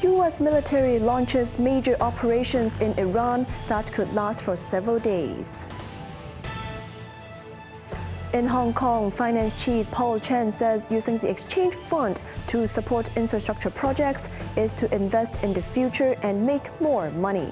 U.S. military launches major operations in Iran that could last for several days. In Hong Kong, Finance Chief Paul Chan says using the exchange fund to support infrastructure projects is to invest in the future and make more money.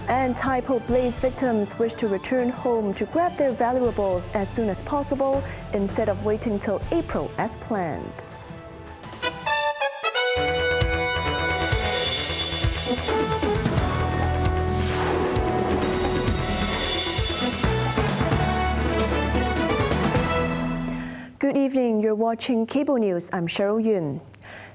And Tai Po blaze victims wish to return home to grab their valuables as soon as possible instead of waiting till April as planned. Good evening, you're watching Cable News. I'm Cheryl Yun.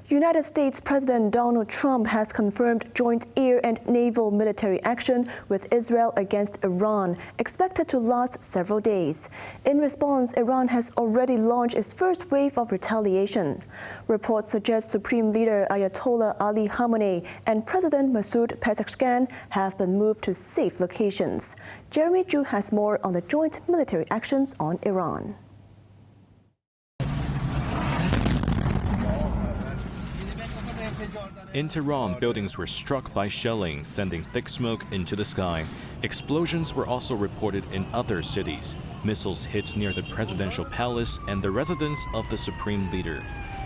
United States President Donald Trump has confirmed joint air and naval military action with Israel against Iran, expected to last several days. In response, Iran has already launched its first wave of retaliation. Reports suggest Supreme Leader Ayatollah Ali Khamenei and President Masoud Pezeshkian have been moved to safe locations. Jeremy Zhu has more on the joint military actions on Iran. In Tehran, buildings were struck by shelling, sending thick smoke into the sky. Explosions were also reported in other cities. Missiles hit near the presidential palace and the residence of the supreme leader.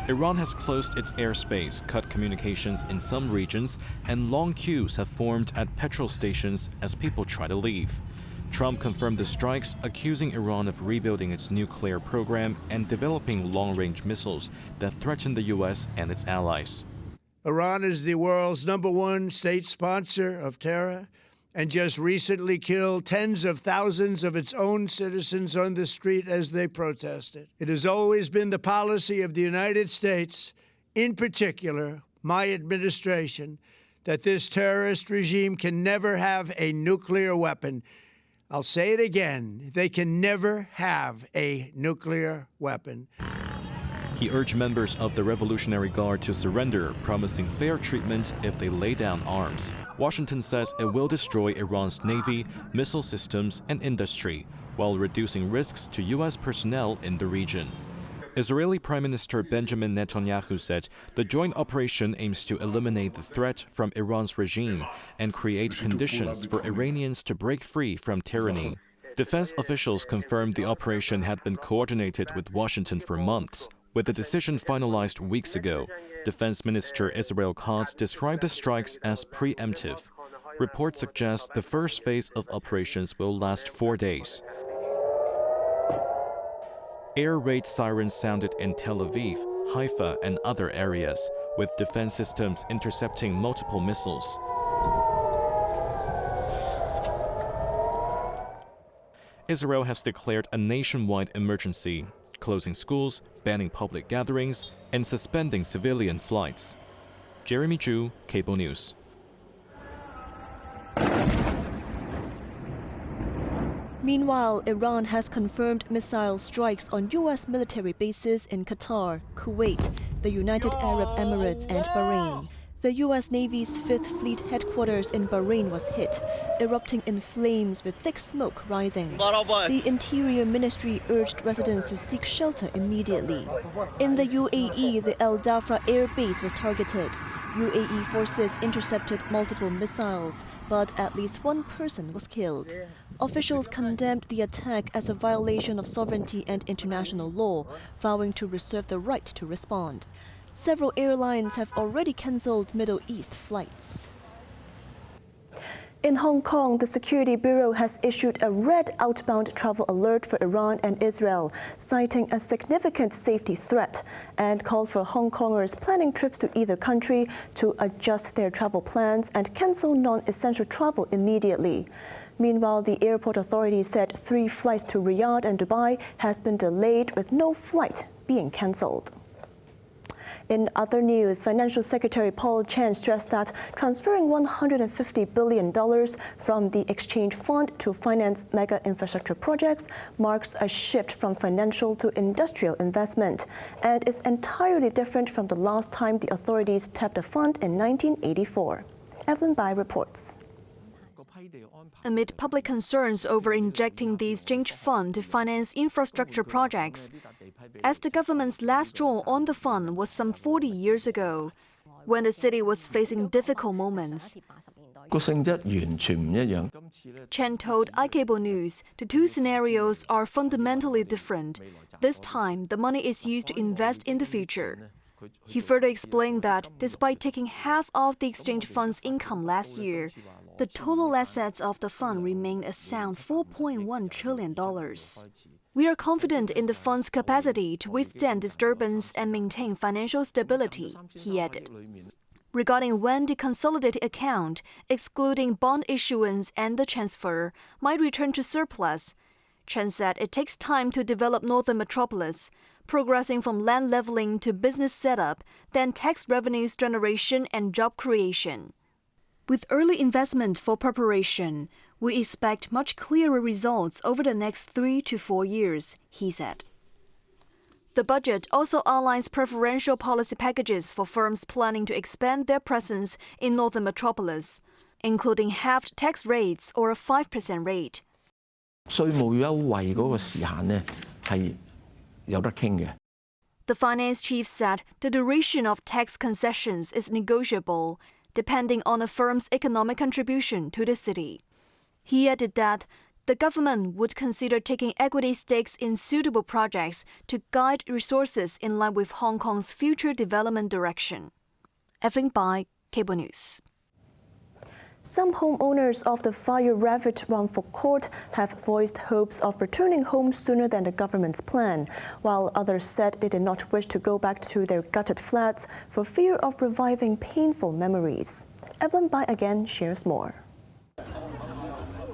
Iran has closed its airspace, cut communications in some regions, and long queues have formed at petrol stations as people try to leave. Trump confirmed the strikes, accusing Iran of rebuilding its nuclear program and developing long-range missiles that threaten the U.S. and its allies. Iran is the world's #1 state sponsor of terror and just recently killed tens of thousands of its own citizens on the street as they protested. It has always been the policy of the United States, in particular my administration, that this terrorist regime can never have a nuclear weapon. I'll say it again, they can never have a nuclear weapon. He urged members of the Revolutionary Guard to surrender, promising fair treatment if they lay down arms. Washington says it will destroy Iran's navy, missile systems, and industry, while reducing risks to U.S. personnel in the region. Israeli Prime Minister Benjamin Netanyahu said the joint operation aims to eliminate the threat from Iran's regime and create conditions for Iranians to break free from tyranny. Defense officials confirmed the operation had been coordinated with Washington for months, with the decision finalized weeks ago. Defense Minister Israel Katz described the strikes as preemptive. Reports suggest the first phase of operations will last 4 days. Air raid sirens sounded in Tel Aviv, Haifa, and other areas, with defense systems intercepting multiple missiles. Israel has declared a nationwide emergency, closing schools, banning public gatherings, and suspending civilian flights. Jeremy Zhu, Cable News. Meanwhile, Iran has confirmed missile strikes on U.S. military bases in Qatar, Kuwait, the United Arab Emirates, and Bahrain. The U.S. Navy's 5th Fleet headquarters in Bahrain was hit, erupting in flames with thick smoke rising. The Interior Ministry urged residents to seek shelter immediately. In the UAE, the Al Dhafra air base was targeted. UAE forces intercepted multiple missiles, but at least one person was killed. Officials condemned the attack as a violation of sovereignty and international law, vowing to reserve the right to respond. Several airlines have already cancelled Middle East flights. In Hong Kong, the Security Bureau has issued a red outbound travel alert for Iran and Israel, citing a significant safety threat, and called for Hong Kongers planning trips to either country to adjust their travel plans and cancel non-essential travel immediately. Meanwhile, the airport authorities said 3 flights to Riyadh and Dubai has been delayed, with no flight being cancelled. In other news, Financial Secretary Paul Chan stressed that transferring $150 billion from the exchange fund to finance mega infrastructure projects marks a shift from financial to industrial investment and is entirely different from the last time the authorities tapped the fund in 1984. Evelyn Bai reports. Amid public concerns over injecting the exchange fund to finance infrastructure projects, as the government's last draw on the fund was some 40 years ago, when the city was facing difficult moments. 個性質完全唔一樣。 Chen told Cable News the two scenarios are fundamentally different. This time, the money is used to invest in the future. He further explained that despite taking half of the exchange fund's income last year, the total assets of the fund remain a sound $4.1 trillion. We are confident in the fund's capacity to withstand disturbance and maintain financial stability, he added. Regarding when the consolidated account, excluding bond issuance and the transfer, might return to surplus, Chen said it takes time to develop Northern Metropolis, progressing from land leveling to business setup, then tax revenues generation and job creation. With early investment for preparation, we expect much clearer results over the next 3 to 4 years, he said. The budget also outlines preferential policy packages for firms planning to expand their presence in Northern Metropolis, including halved tax rates or a 5% rate. 稅務優惠嗰個時限呢係有得傾嘅。 The finance chief said the duration of tax concessions is negotiable, depending on a firm's economic contribution to the city. He added that the government would consider taking equity stakes in suitable projects to guide resources in line with Hong Kong's future development direction. Evelyn Bai, Cable News. Some homeowners of the fire-ravaged Wong Fuk Court have voiced hopes of returning home sooner than the government's plan, while others said they did not wish to go back to their gutted flats for fear of reviving painful memories. Evelyn Bai again shares more.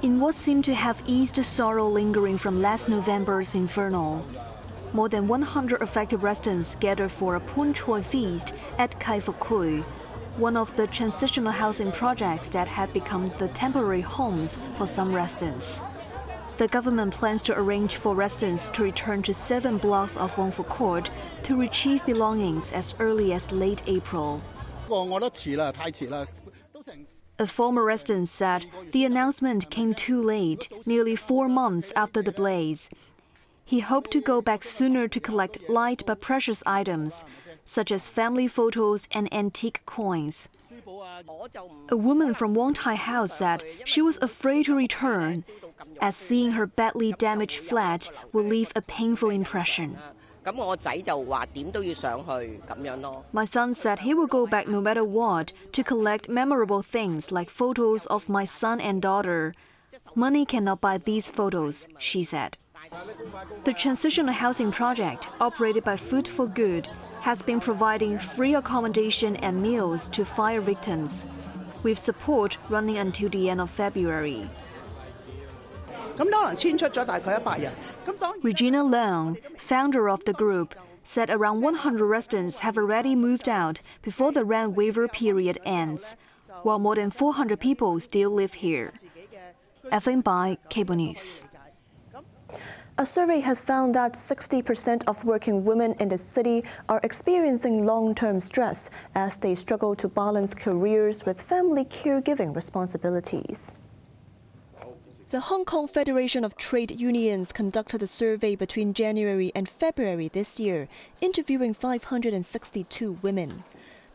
In what seemed to have eased the sorrow lingering from last November's inferno, more than 100 affected residents gathered for a Pun Choi feast at Kai Fuk Kui, one of the transitional housing projects that had become the temporary homes for some residents. The government plans to arrange for residents to return to 7 blocks of Wong Fuk Court to retrieve belongings as early as late April. A former resident said the announcement came too late, nearly 4 months after the blaze. He hoped to go back sooner to collect light but precious items, such as family photos and antique coins. A woman from Wong Tai House said she was afraid to return, as seeing her badly damaged flat will leave a painful impression. My son said he will go back no matter what to collect memorable things like photos of my son and daughter. Money cannot buy these photos, she said. The transitional housing project, operated by Food for Good, has been providing free accommodation and meals to fire victims, with support running until the end of February. Regina Leung, founder of the group, said around 100 residents have already moved out before the rent waiver period ends, while more than 400 people still live here. Evelyn Bai, Cable News. A survey has found that 60% of working women in the city are experiencing long-term stress as they struggle to balance careers with family caregiving responsibilities. The Hong Kong Federation of Trade Unions conducted a survey between January and February this year, interviewing 562 women.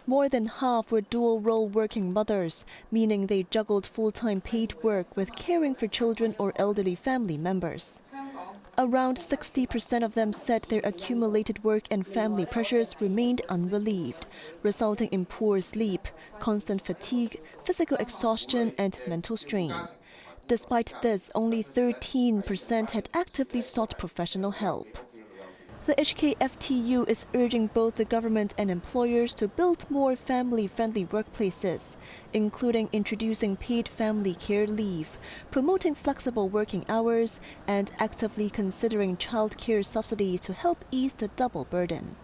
More than half were dual-role working mothers, meaning they juggled full-time paid work with caring for children or elderly family members. Around 60% of them said their accumulated work and family pressures remained unrelieved, resulting in poor sleep, constant fatigue, physical exhaustion, and mental strain. Despite this, only 13% had actively sought professional help. The HKFTU is urging both the government and employers to build more family-friendly workplaces, including introducing paid family care leave, promoting flexible working hours, and actively considering child care subsidies to help ease the double burden.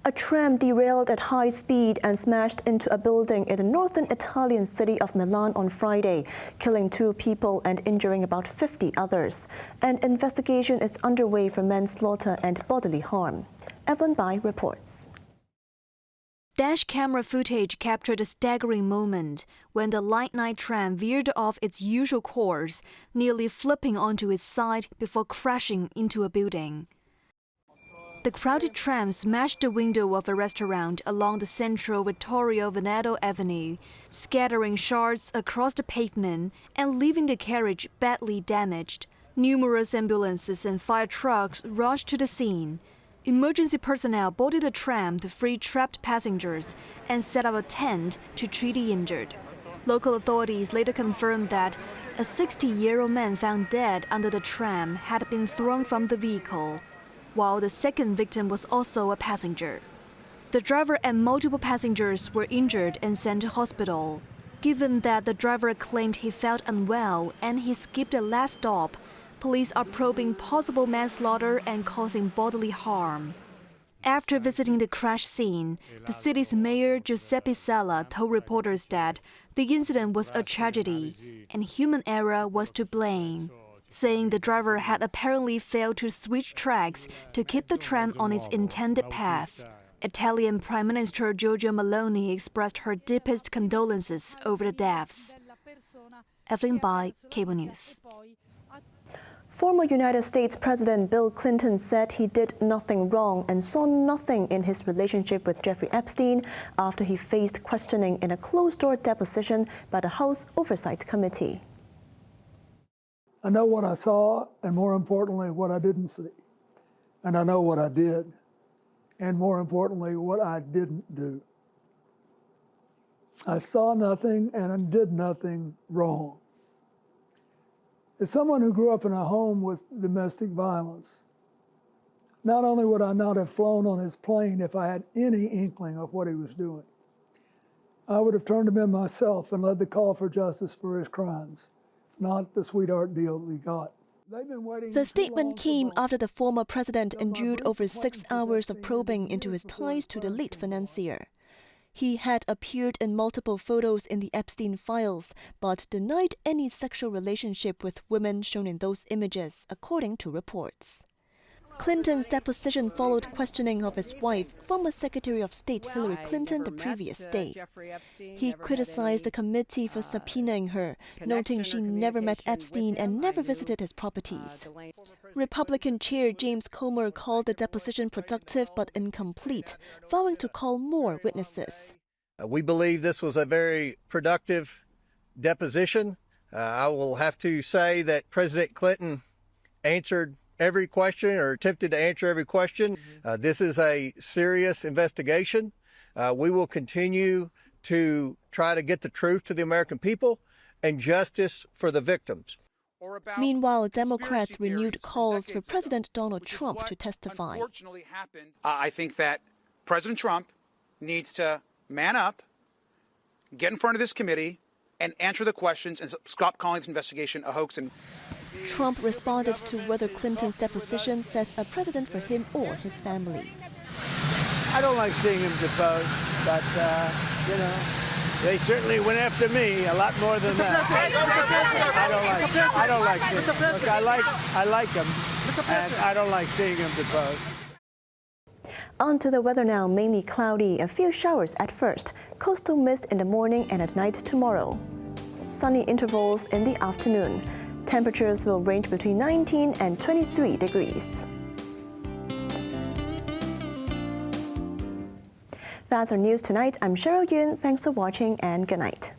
A tram derailed at high speed and smashed into a building in the northern Italian city of Milan on Friday, killing 2 people and injuring about 50 others. An investigation is underway for manslaughter and bodily harm. Evelyn Bai reports. Dash camera footage captured a staggering moment when the light night tram veered off its usual course, nearly flipping onto its side before crashing into a building. The crowded tram smashed the window of a restaurant along the central Vittorio Veneto Avenue, scattering shards across the pavement and leaving the carriage badly damaged. Numerous ambulances and fire trucks rushed to the scene. Emergency personnel boarded the tram to free trapped passengers and set up a tent to treat the injured. Local authorities later confirmed that a 60-year-old man found dead under the tram had been thrown from the vehicle, while the second victim was also a passenger. The driver and multiple passengers were injured and sent to hospital. Given that the driver claimed he felt unwell and he skipped the last stop, police are probing possible manslaughter and causing bodily harm. After visiting the crash scene, the city's mayor Giuseppe Sala told reporters that the incident was a tragedy and human error was to blame, saying the driver had apparently failed to switch tracks to keep the tram on its intended path. Italian Prime Minister Giorgia Meloni expressed her deepest condolences over the deaths. Evelyn Bai, Cable News. Former United States President Bill Clinton said he did nothing wrong and saw nothing in his relationship with Jeffrey Epstein after he faced questioning in a closed-door deposition by the House Oversight Committee. I know what I saw, and more importantly, what I didn't see. And I know what I did, and more importantly, what I didn't do. I saw nothing and I did nothing wrong. As someone who grew up in a home with domestic violence, not only would I not have flown on his plane if I had any inkling of what he was doing, I would have turned him in myself and led the call for justice for his crimes, not the sweetheart deal we got. The statement came after the former president endured over 6 hours of probing into his ties to the lead financier. He had appeared in multiple photos in the Epstein files, but denied any sexual relationship with women shown in those images, according to reports. Clinton's deposition followed questioning of his wife, former Secretary of State Hillary Clinton, the previous day. He criticized the committee for subpoenaing her, noting she never met Epstein and never visited his properties. Republican Chair James Comer called the deposition productive but incomplete, vowing to call more witnesses. We believe this was a very productive deposition. I will have to say that President Clinton answered every question or attempted to answer every question. This is a serious investigation. We will continue to try to get the truth to the American people and justice for the victims. Meanwhile, Democrats renewed calls for President Donald Trump to testify. I think that President Trump needs to man up, get in front of this committee, and answer the questions and stop calling this investigation a hoax. Trump responded to whether Clinton's deposition sets a precedent for him or his family. I don't like seeing him deposed, but, they certainly went after me a lot more than that. I don't like seeing him. Look, I like him, and I don't like seeing him deposed. On to the weather now, mainly cloudy, a few showers at first, coastal mist in the morning and at night tomorrow. Sunny intervals in the afternoon. Temperatures will range between 19 and 23 degrees. That's our news tonight. I'm Cheryl Yun. Thanks for watching and good night.